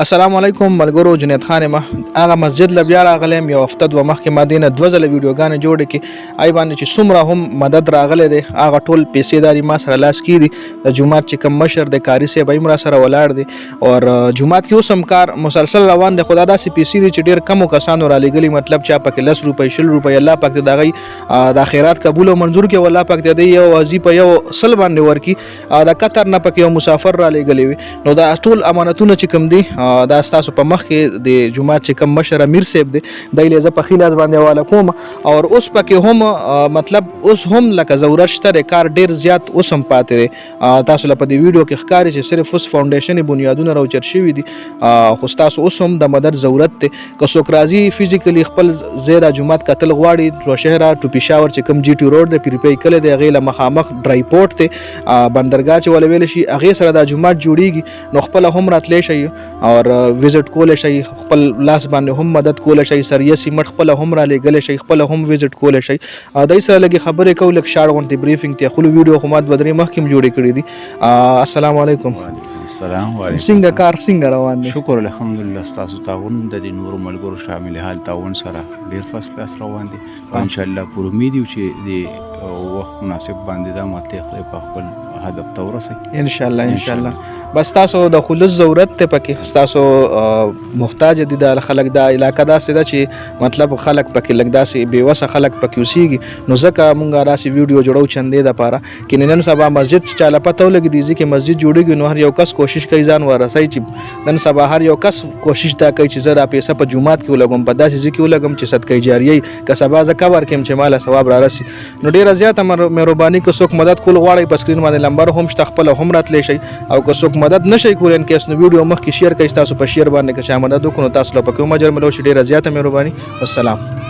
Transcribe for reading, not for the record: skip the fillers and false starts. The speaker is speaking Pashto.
السلام علیکم ملګرو. جنید خان ما هغه مسجد ل بیا راغلم یو هفته دوه مخکې ما دینه دوه ځله ویډیوګانې جوړې کړې ای باندې چې څومره هم مدد راغلی دی هغه ټول پیسې داري ما سره لاس کې دي. د جومات چې کوم مشر دی کاري صاحب هم را سره ولاړ دی او جومات کې اوس هم کار مسلسل روان دی. خو دا داسې پیسې دي چې ډېر کمو کسانو را لېږلي، مطلب چا پکې 10 روپۍ 20 روپۍ الله پاک د هغوی د خیرات قبول او منظور کړي. الله پاک د یو وظیفه په یو سل باندې ورکړي. د قطر نه پکې یو مسافر را لېږلی وي. نو دا ټول امانتونه چې کوم دي دا ستاسو په مخ کې د جومات چې کوم مشر امیر صاحب دی دی له زه په ښي لاس باندې حواله کوم. او اوس پکې هم مطلب اوس هم لکه ضرورت شته دی، کار ډېر زیات اوس هم پاتې دی. تاسو له په دې ویډیو کې ښکاري چې صرف اوس فاونډیشن بنیادونه راوچت شوي دي، خو ستاسو اوس هم د مدد ضرورت دی. که څوک راځي فزیکلی خپل ځای را جومات کتل غواړي، نوشهره ټو پېښور چې کوم جي ټي روډ دی پیرپی کلی دی هغې له مخامخ ډرای پورټ دی بندرګاه چې وله ویلی شي هغې سره دا جومات جوړیږي. نو خپله هم راتلی شئ او وزټ کولی شئ، خپل لاس باندې هم مدد کولی شئ، سریه سیمټ خپله هم را لېږلی شئ، خپله هم وزټ کولی شئ. دوی سره لږې خبرې کوو، لږ شاړ غوندې بریفینګ ته خپلو ویډیو خو ما دوه درې مخکې هم جوړې کړي دي. السلام علیکم. السلام علیکم. څنګه کار څنګه روان دی؟ شکر الحمدلله. ستاسو تعاون د دې نورو ملګرو شامل حال تعاون سره ډېر فرست کلاس روان دي. انشاءالله پر امید یو چې د وخت مناسب باندې دا مطلب خدای په خپل هدف ته ورسوي انشاءالله. انشاءالله بس تاسو د خلوص ضرورت ته پکې ستاسو محتاج دي د خلک. دا علاقه داسې ده چې مطلب خلک پکې لږ داسې بېوسه خلک پکې اوسېږي. نو ځکه مونږ داسې ویډیو جوړو چندې دپاره کې نن سبا مسجد چې چاله پته ولګي دي چې مسجد جوړېږي نو هر یو کس کوشش کوي ځان ورسوي چې نن سبا هر یو کس کوشش دا کوي چې زه دا پیسه په جومات کې ولګوم، په داسې ځای کې ولګوم چې صدقه جاریه که سبا زه کور کړم چې ماله ثواب را رسي. نو ډېره زیاته مهرباني که څوک مدد کول غواړئ په سکرین باندې نمبر هم شته، خپله هم راتلی شئ. او که څوک مدد نشئ کولی ان کیس نو ویډیو مخکې شیر کوئ. ستاسو په شیر باندې که چا مدد وکړو نو تاسو له پکې هم اجر ملو شي. ډېره زیاته مهرباني. والسلام.